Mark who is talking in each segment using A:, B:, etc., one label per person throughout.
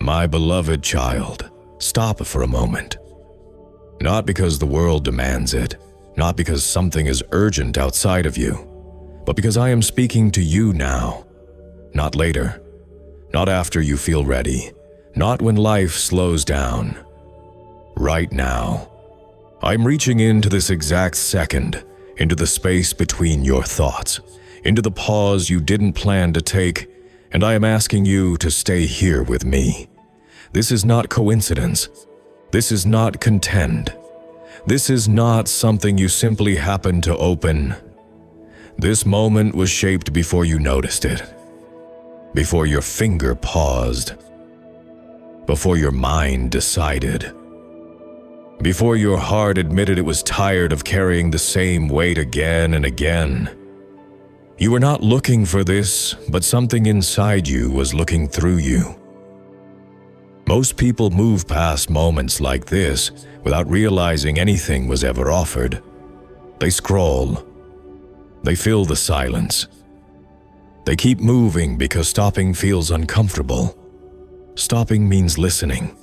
A: My beloved child, stop for a moment. Not because the world demands it, not because something is urgent outside of you, but because I am speaking to you now, not later, not after you feel ready, not when life slows down. Right now, I'm reaching into this exact second, into the space between your thoughts, into the pause you didn't plan to take, and I am asking you to stay here with me. This is not coincidence. This is not contend. This is not something you simply happen to open. This moment was shaped before you noticed it, before your finger paused, before your mind decided, before your heart admitted it was tired of carrying the same weight again and again. You were not looking for this, but something inside you was looking through you. Most people move past moments like this without realizing anything was ever offered. They scroll. They fill the silence. They keep moving because stopping feels uncomfortable. Stopping means listening.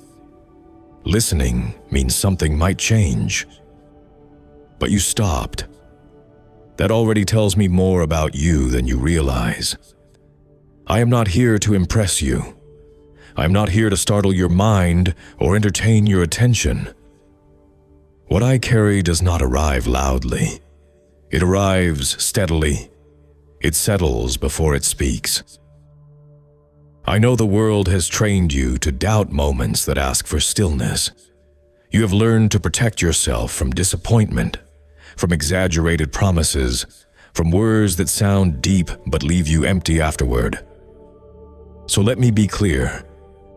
A: Listening means something might change. But you stopped. That already tells me more about you than you realize. I am not here to impress you. I am not here to startle your mind or entertain your attention. What I carry does not arrive loudly. It arrives steadily. It settles before it speaks. I know the world has trained you to doubt moments that ask for stillness. You have learned to protect yourself from disappointment, from exaggerated promises, from words that sound deep but leave you empty afterward. So let me be clear,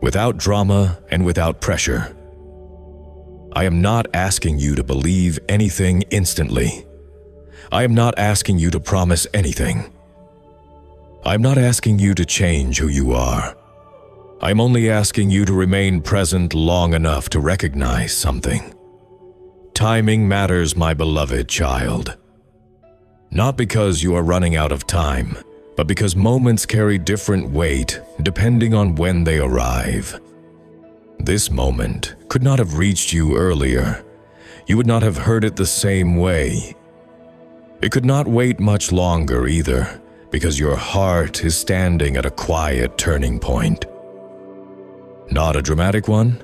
A: without drama and without pressure. I am not asking you to believe anything instantly. I am not asking you to promise anything. I am not asking you to change who you are. I am only asking you to remain present long enough to recognize something. Timing matters, my beloved child. Not because you are running out of time, but because moments carry different weight depending on when they arrive. This moment could not have reached you earlier. You would not have heard it the same way. It could not wait much longer either, because your heart is standing at a quiet turning point. Not a dramatic one,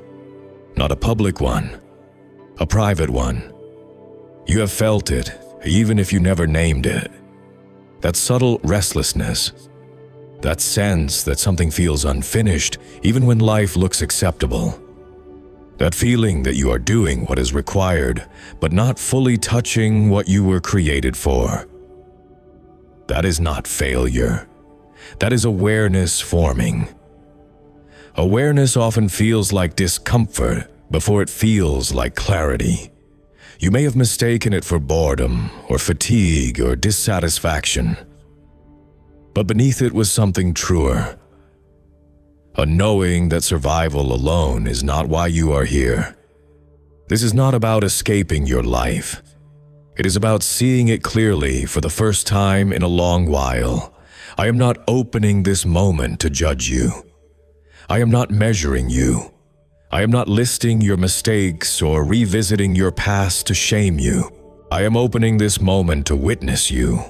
A: not a public one, a private one. You have felt it, even if you never named it. That subtle restlessness, that sense that something feels unfinished even when life looks acceptable. That feeling that you are doing what is required, but not fully touching what you were created for. That is not failure. That is awareness forming. Awareness often feels like discomfort before it feels like clarity. You may have mistaken it for boredom or fatigue or dissatisfaction. But beneath it was something truer. A knowing that survival alone is not why you are here. This is not about escaping your life. It is about seeing it clearly for the first time in a long while. I am not opening this moment to judge you. I am not measuring you. I am not listing your mistakes or revisiting your past to shame you. I am opening this moment to witness you,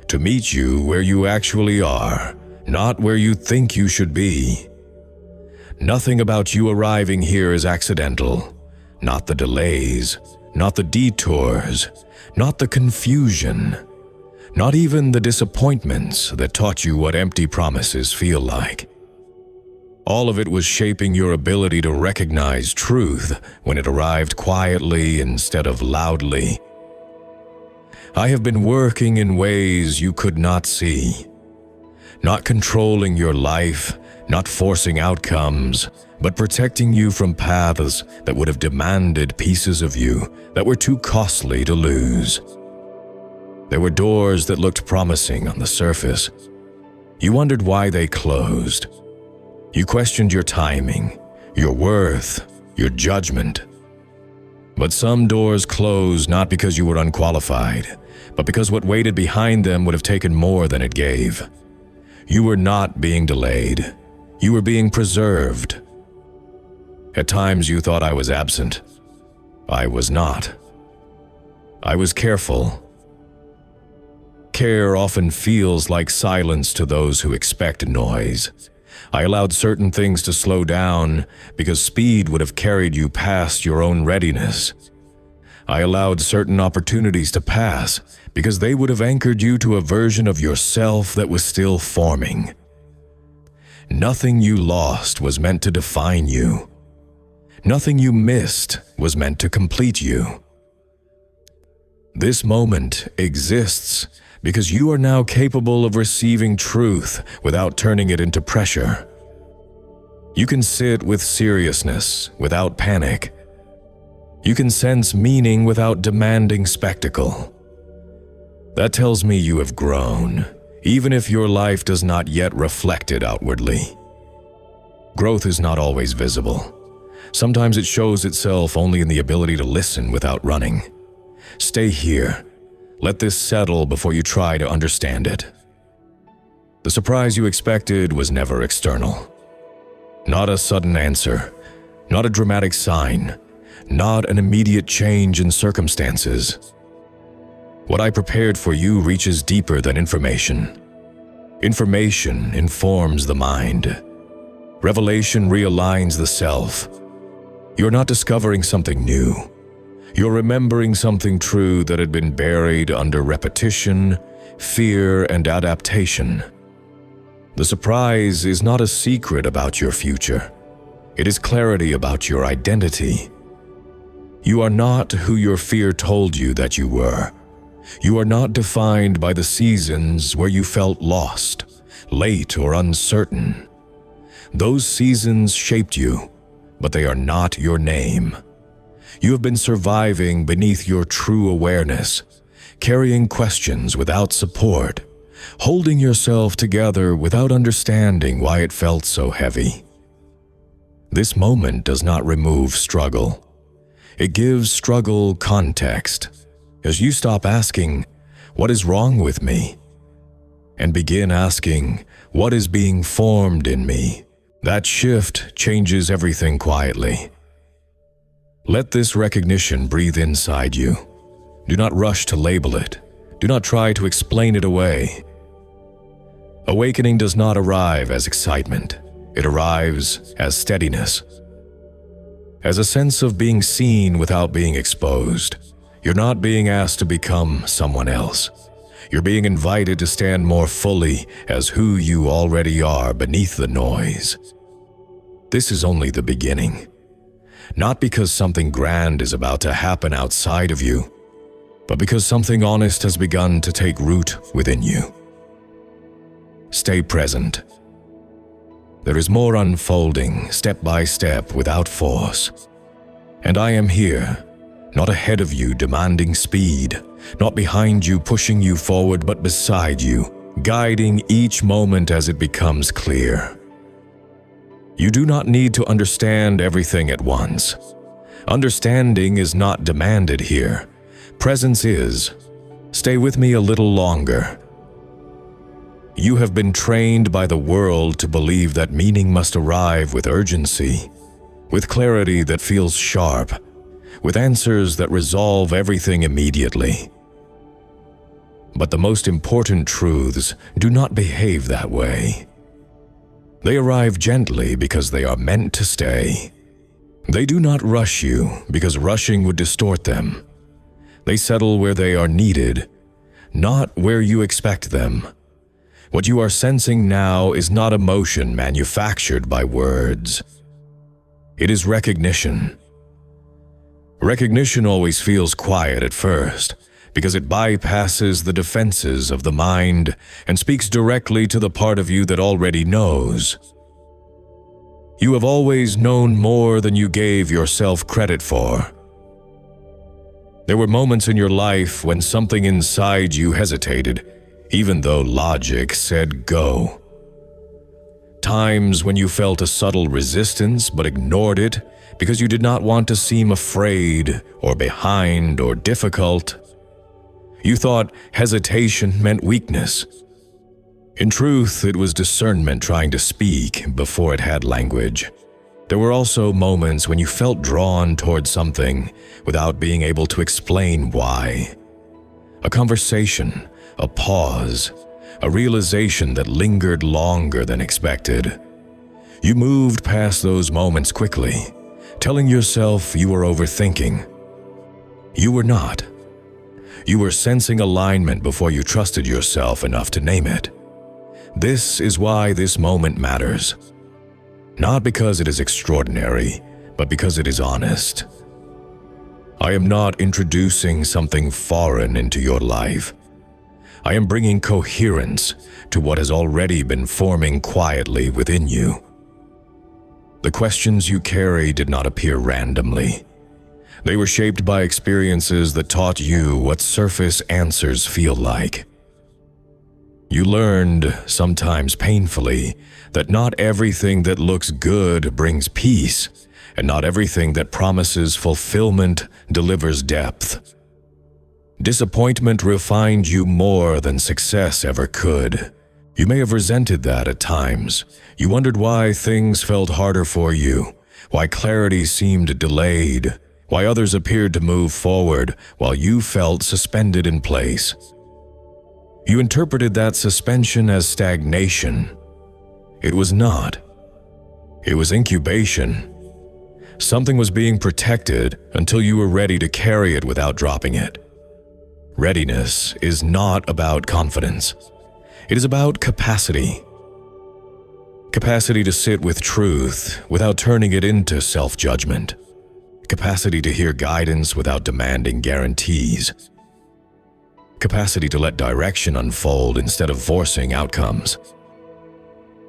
A: to meet you where you actually are, not where you think you should be. Nothing about you arriving here is accidental, not the delays, not the detours, not the confusion, not even the disappointments that taught you what empty promises feel like. All of it was shaping your ability to recognize truth when it arrived quietly instead of loudly. I have been working in ways you could not see, not controlling your life, not forcing outcomes, but protecting you from paths that would have demanded pieces of you that were too costly to lose. There were doors that looked promising on the surface. You wondered why they closed. You questioned your timing, your worth, your judgment. But some doors closed not because you were unqualified, but because what waited behind them would have taken more than it gave. You were not being delayed. You were being preserved. At times you thought I was absent. I was not. I was careful. Care often feels like silence to those who expect noise. I allowed certain things to slow down because speed would have carried you past your own readiness. I allowed certain opportunities to pass because they would have anchored you to a version of yourself that was still forming. Nothing you lost was meant to define you. Nothing you missed was meant to complete you. This moment exists because you are now capable of receiving truth without turning it into pressure. You can sit with seriousness without panic. You can sense meaning without demanding spectacle. That tells me you have grown, even if your life does not yet reflect it outwardly. Growth is not always visible. Sometimes it shows itself only in the ability to listen without running. Stay here. Let this settle before you try to understand it. The surprise you expected was never external. Not a sudden answer, not a dramatic sign, not an immediate change in circumstances. What I prepared for you reaches deeper than information. Information informs the mind. Revelation realigns the self. You're not discovering something new. You're remembering something true that had been buried under repetition, fear, and adaptation. The surprise is not a secret about your future. It is clarity about your identity. You are not who your fear told you that you were. You are not defined by the seasons where you felt lost, late, or uncertain. Those seasons shaped you, but they are not your name. You have been surviving beneath your true awareness, carrying questions without support, holding yourself together without understanding why it felt so heavy. This moment does not remove struggle. It gives struggle context, as you stop asking, "What is wrong with me?" and begin asking, "What is being formed in me?" That shift changes everything quietly. Let this recognition breathe inside you. Do not rush to label it. Do not try to explain it away. Awakening does not arrive as excitement. It arrives as steadiness. As a sense of being seen without being exposed. You're not being asked to become someone else. You're being invited to stand more fully as who you already are beneath the noise. This is only the beginning. Not because something grand is about to happen outside of you, but because something honest has begun to take root within you. Stay present. There is more unfolding, step by step, without force. And I am here, not ahead of you demanding speed, not behind you pushing you forward, but beside you, guiding each moment as it becomes clear. You do not need to understand everything at once. Understanding is not demanded here. Presence is. Stay with me a little longer. You have been trained by the world to believe that meaning must arrive with urgency, with clarity that feels sharp, with answers that resolve everything immediately. But the most important truths do not behave that way. They arrive gently because they are meant to stay. They do not rush you because rushing would distort them. They settle where they are needed, not where you expect them. What you are sensing now is not emotion manufactured by words. It is recognition. Recognition always feels quiet at first, because it bypasses the defenses of the mind and speaks directly to the part of you that already knows. You have always known more than you gave yourself credit for. There were moments in your life when something inside you hesitated, even though logic said go. Times when you felt a subtle resistance but ignored it because you did not want to seem afraid or behind or difficult. You thought hesitation meant weakness. In truth, it was discernment trying to speak before it had language. There were also moments when you felt drawn toward something without being able to explain why. A conversation, a pause, a realization that lingered longer than expected. You moved past those moments quickly, telling yourself you were overthinking. You were not. You were sensing alignment before you trusted yourself enough to name it. This is why this moment matters. Not because it is extraordinary, but because it is honest. I am not introducing something foreign into your life. I am bringing coherence to what has already been forming quietly within you. The questions you carry did not appear randomly. They were shaped by experiences that taught you what surface answers feel like. You learned, sometimes painfully, that not everything that looks good brings peace, and not everything that promises fulfillment delivers depth. Disappointment refined you more than success ever could. You may have resented that at times. You wondered why things felt harder for you, why clarity seemed delayed, why others appeared to move forward while you felt suspended in place. You interpreted that suspension as stagnation. It was not. It was incubation. Something was being protected until you were ready to carry it without dropping it. Readiness is not about confidence. It is about capacity. Capacity to sit with truth without turning it into self-judgment. Capacity to hear guidance without demanding guarantees. Capacity to let direction unfold instead of forcing outcomes.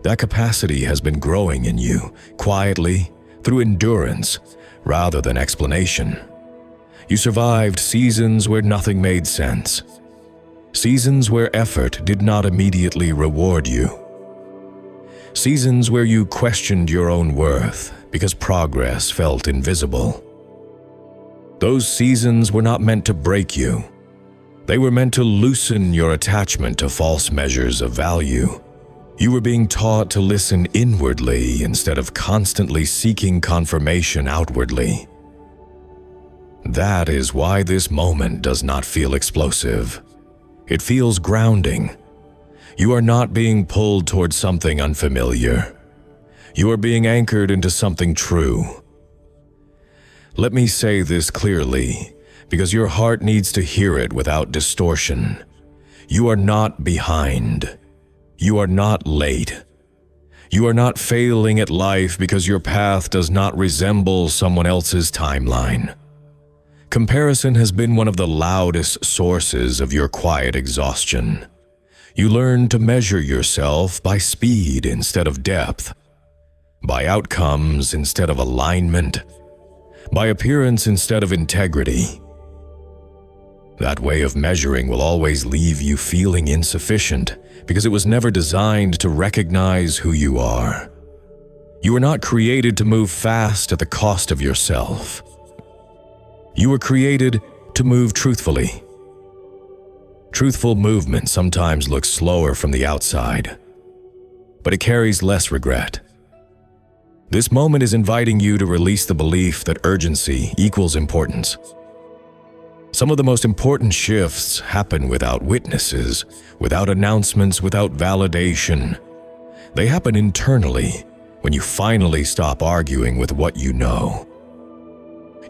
A: That capacity has been growing in you, quietly, through endurance, rather than explanation. You survived seasons where nothing made sense. Seasons where effort did not immediately reward you. Seasons where you questioned your own worth because progress felt invisible. Those seasons were not meant to break you. They were meant to loosen your attachment to false measures of value. You were being taught to listen inwardly instead of constantly seeking confirmation outwardly. That is why this moment does not feel explosive. It feels grounding. You are not being pulled towards something unfamiliar. You are being anchored into something true. Let me say this clearly, because your heart needs to hear it without distortion. You are not behind. You are not late. You are not failing at life because your path does not resemble someone else's timeline. Comparison has been one of the loudest sources of your quiet exhaustion. You learn to measure yourself by speed instead of depth, by outcomes instead of alignment, by appearance instead of integrity. That way of measuring will always leave you feeling insufficient because it was never designed to recognize who you are. You were not created to move fast at the cost of yourself. You were created to move truthfully. Truthful movement sometimes looks slower from the outside, but it carries less regret. This moment is inviting you to release the belief that urgency equals importance. Some of the most important shifts happen without witnesses, without announcements, without validation. They happen internally when you finally stop arguing with what you know.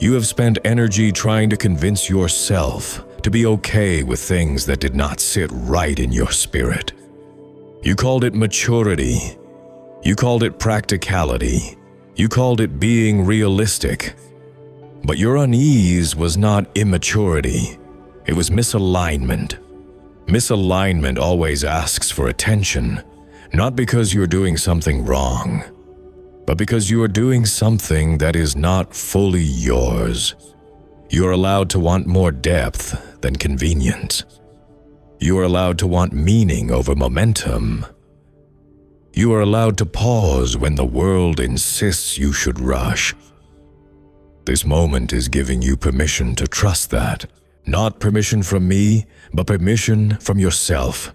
A: You have spent energy trying to convince yourself to be okay with things that did not sit right in your spirit. You called it maturity. You called it practicality. You called it being realistic. But your unease was not immaturity. It was misalignment. Misalignment always asks for attention, not because you're doing something wrong, but because you are doing something that is not fully yours. You are allowed to want more depth than convenience. You are allowed to want meaning over momentum. You are allowed to pause when the world insists you should rush. This moment is giving you permission to trust that. Not permission from me, but permission from yourself.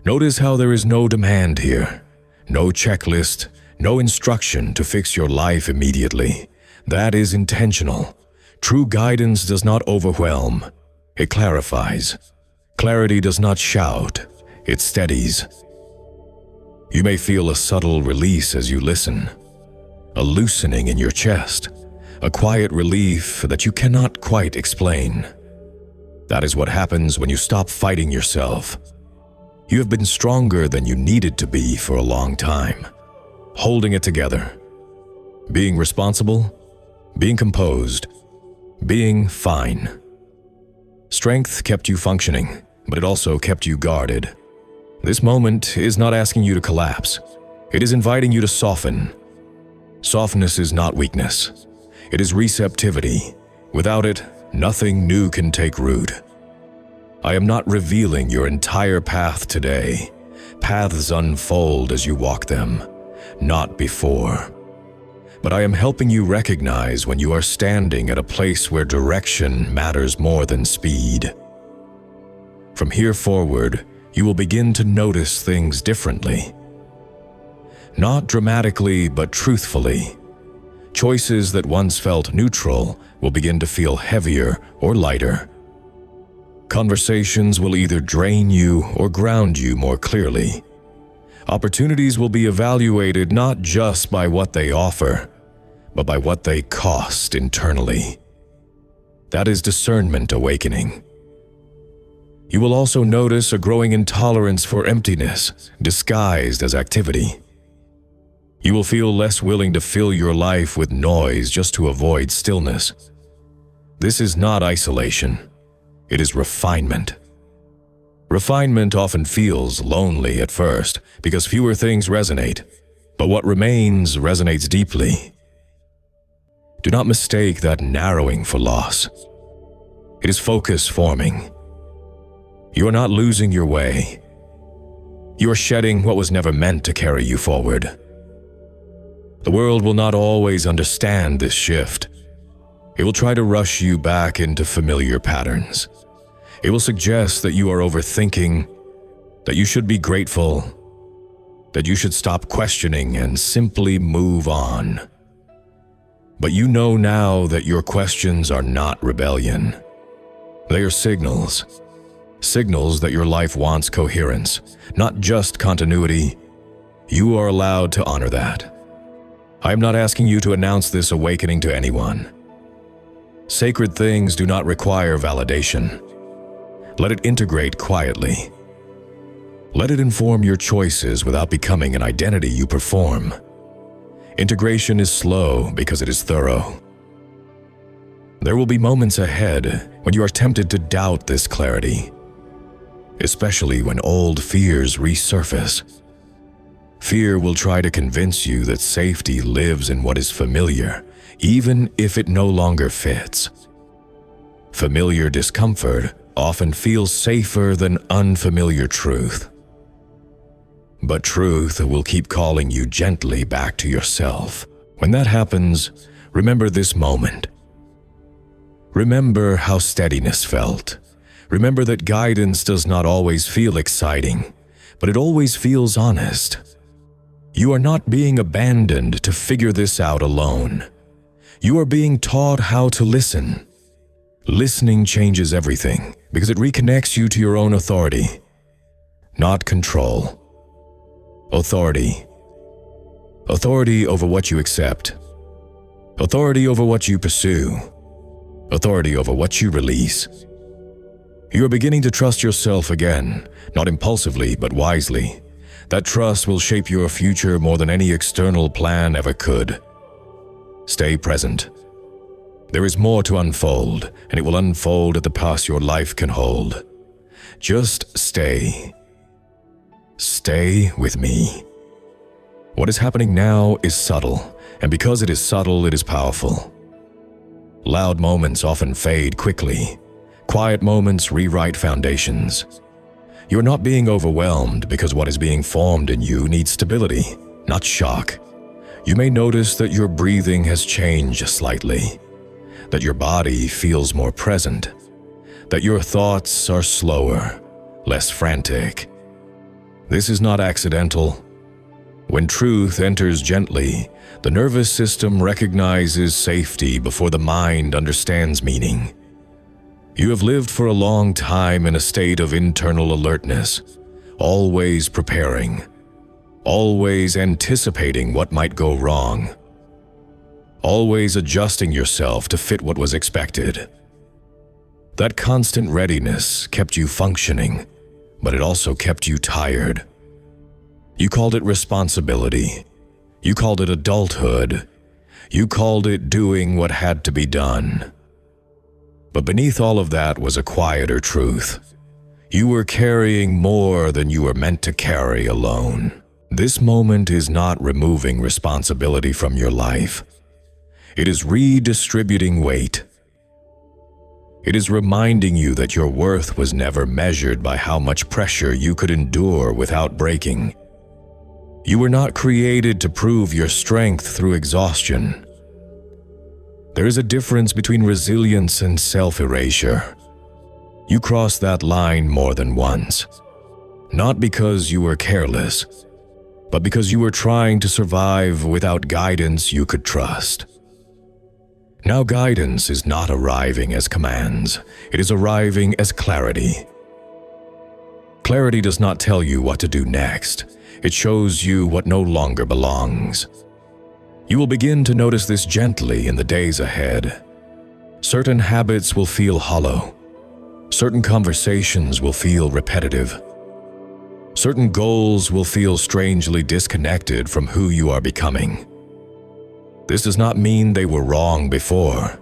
A: Notice how there is no demand here, no checklist, no instruction to fix your life immediately. That is intentional. True guidance does not overwhelm, it clarifies. Clarity does not shout, it steadies. You may feel a subtle release as you listen, a loosening in your chest, a quiet relief that you cannot quite explain. That is what happens when you stop fighting yourself. You have been stronger than you needed to be for a long time, holding it together, being responsible, being composed, being fine. Strength kept you functioning, but it also kept you guarded. This moment is not asking you to collapse. It is inviting you to soften. Softness is not weakness. It is receptivity. Without it, nothing new can take root. I am not revealing your entire path today. Paths unfold as you walk them, not before. But I am helping you recognize when you are standing at a place where direction matters more than speed. From here forward, you will begin to notice things differently. Not dramatically, but truthfully. Choices that once felt neutral will begin to feel heavier or lighter. Conversations will either drain you or ground you more clearly. Opportunities will be evaluated not just by what they offer, but by what they cost internally. That is discernment awakening. You will also notice a growing intolerance for emptiness, disguised as activity. You will feel less willing to fill your life with noise just to avoid stillness. This is not isolation. It is refinement. Refinement often feels lonely at first because fewer things resonate, but what remains resonates deeply. Do not mistake that narrowing for loss. It is focus forming. You are not losing your way. You are shedding what was never meant to carry you forward. The world will not always understand this shift. It will try to rush you back into familiar patterns. It will suggest that you are overthinking, that you should be grateful, that you should stop questioning and simply move on. But you know now that your questions are not rebellion. They are signals. Signals that your life wants coherence, not just continuity. You are allowed to honor that. I am not asking you to announce this awakening to anyone. Sacred things do not require validation. Let it integrate quietly. Let it inform your choices without becoming an identity you perform. Integration is slow because it is thorough. There will be moments ahead when you are tempted to doubt this clarity, especially when old fears resurface. Fear will try to convince you that safety lives in what is familiar, even if it no longer fits. Familiar discomfort often feels safer than unfamiliar truth. But truth will keep calling you gently back to yourself. When that happens, remember this moment. Remember how steadiness felt. Remember that guidance does not always feel exciting, but it always feels honest. You are not being abandoned to figure this out alone. You are being taught how to listen. Listening changes everything because it reconnects you to your own authority, not control. Authority. Authority over what you accept. Authority over what you pursue. Authority over what you release. You are beginning to trust yourself again, not impulsively but wisely. That trust will shape your future more than any external plan ever could. Stay present. There is more to unfold, and it will unfold at the pace your life can hold. Just stay. Stay with me. What is happening now is subtle, and because it is subtle, it is powerful. Loud moments often fade quickly. Quiet moments rewrite foundations. You are not being overwhelmed because what is being formed in you needs stability, not shock. You may notice that your breathing has changed slightly, that your body feels more present, that your thoughts are slower, less frantic. This is not accidental. When truth enters gently, the nervous system recognizes safety before the mind understands meaning. You have lived for a long time in a state of internal alertness, always preparing, always anticipating what might go wrong, always adjusting yourself to fit what was expected. That constant readiness kept you functioning, but it also kept you tired. You called it responsibility. You called it adulthood. You called it doing what had to be done. But beneath all of that was a quieter truth. You were carrying more than you were meant to carry alone. This moment is not removing responsibility from your life. It is redistributing weight. It is reminding you that your worth was never measured by how much pressure you could endure without breaking. You were not created to prove your strength through exhaustion. There is a difference between resilience and self-erasure. You crossed that line more than once, not because you were careless, but because you were trying to survive without guidance you could trust. Now guidance is not arriving as commands, it is arriving as clarity. Clarity does not tell you what to do next, it shows you what no longer belongs. You will begin to notice this gently in the days ahead. Certain habits will feel hollow. Certain conversations will feel repetitive. Certain goals will feel strangely disconnected from who you are becoming. This does not mean they were wrong before.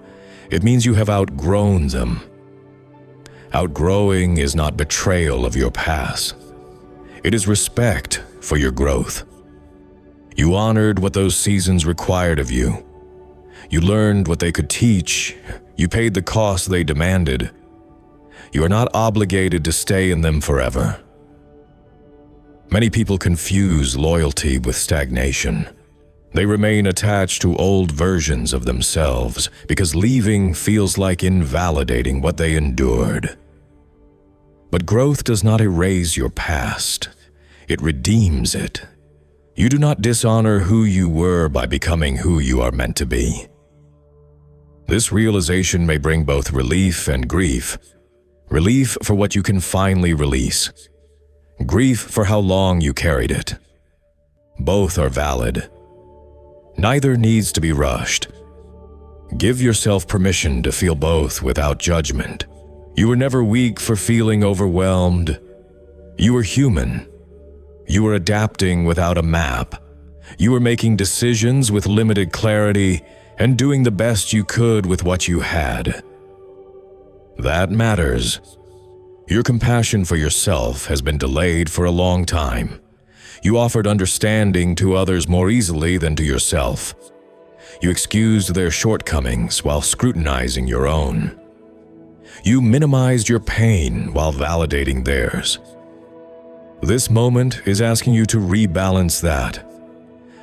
A: It means you have outgrown them. Outgrowing is not betrayal of your past. It is respect for your growth. You honored what those seasons required of you. You learned what they could teach. You paid the cost they demanded. You are not obligated to stay in them forever. Many people confuse loyalty with stagnation. They remain attached to old versions of themselves because leaving feels like invalidating what they endured. But growth does not erase your past. It redeems it. You do not dishonor who you were by becoming who you are meant to be. This realization may bring both relief and grief. Relief for what you can finally release. Grief for how long you carried it. Both are valid. Neither needs to be rushed. Give yourself permission to feel both without judgment. You were never weak for feeling overwhelmed. You were human. You were adapting without a map. You were making decisions with limited clarity and doing the best you could with what you had. That matters. Your compassion for yourself has been delayed for a long time. You offered understanding to others more easily than to yourself. You excused their shortcomings while scrutinizing your own. You minimized your pain while validating theirs. This moment is asking you to rebalance that.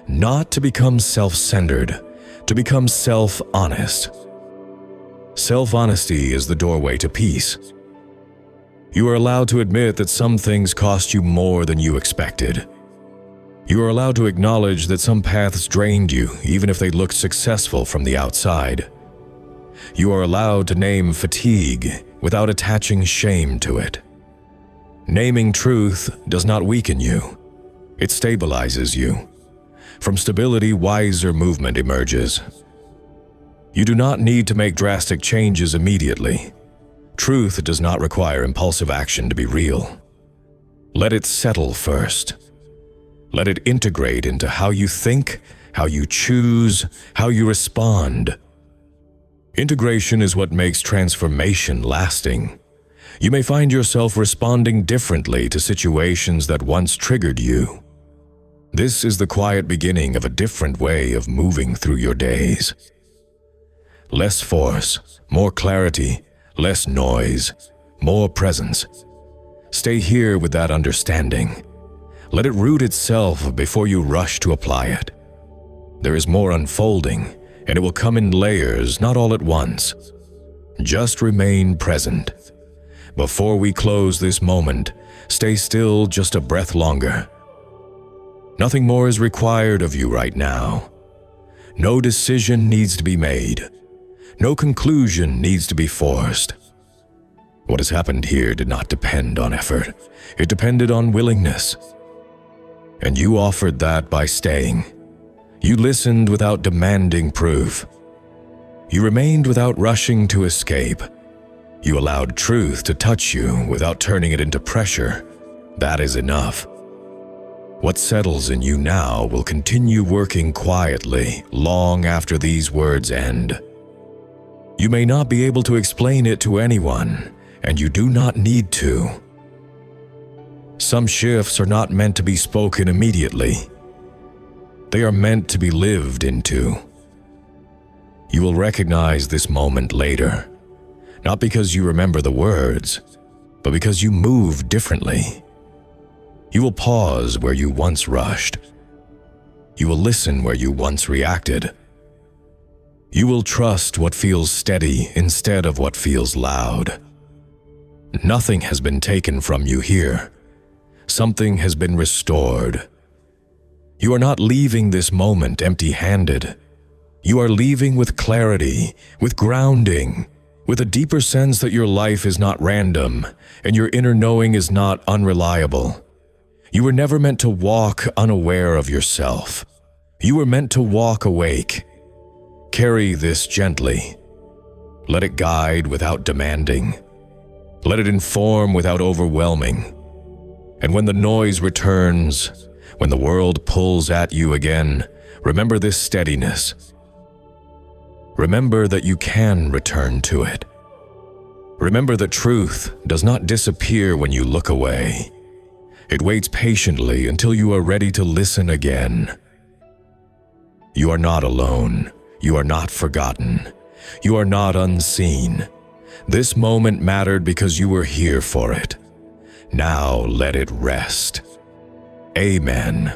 A: Not to become self-centered, to become self-honest. Self-honesty is the doorway to peace. You are allowed to admit that some things cost you more than you expected. You are allowed to acknowledge that some paths drained you, even if they looked successful from the outside. You are allowed to name fatigue without attaching shame to it. Naming truth does not weaken you. It stabilizes you. From stability, wiser movement emerges. You do not need to make drastic changes immediately. Truth does not require impulsive action to be real. Let it settle first. Let it integrate into how you think, how you choose, how you respond. Integration is what makes transformation lasting. You may find yourself responding differently to situations that once triggered you. This is the quiet beginning of a different way of moving through your days. Less force, more clarity, less noise, more presence. Stay here with that understanding. Let it root itself before you rush to apply it. There is more unfolding, and it will come in layers, not all at once. Just remain present. Before we close this moment, stay still just a breath longer. Nothing more is required of you right now. No decision needs to be made. No conclusion needs to be forced. What has happened here did not depend on effort. It depended on willingness. And you offered that by staying. You listened without demanding proof. You remained without rushing to escape. You allowed truth to touch you without turning it into pressure. That is enough. What settles in you now will continue working quietly long after these words end. You may not be able to explain it to anyone, and you do not need to. Some shifts are not meant to be spoken immediately. They are meant to be lived into. You will recognize this moment later, not because you remember the words, but because you move differently. You will pause where you once rushed. You will listen where you once reacted. You will trust what feels steady instead of what feels loud. Nothing has been taken from you here. Something has been restored. You are not leaving this moment empty-handed. You are leaving with clarity, with grounding, with a deeper sense that your life is not random and your inner knowing is not unreliable. You were never meant to walk unaware of yourself. You were meant to walk awake. Carry this gently. Let it guide without demanding. Let it inform without overwhelming. And when the noise returns, when the world pulls at you again, remember this steadiness. Remember that you can return to it. Remember that truth does not disappear when you look away. It waits patiently until you are ready to listen again. You are not alone. You are not forgotten. You are not unseen. This moment mattered because you were here for it. Now let it rest. Amen.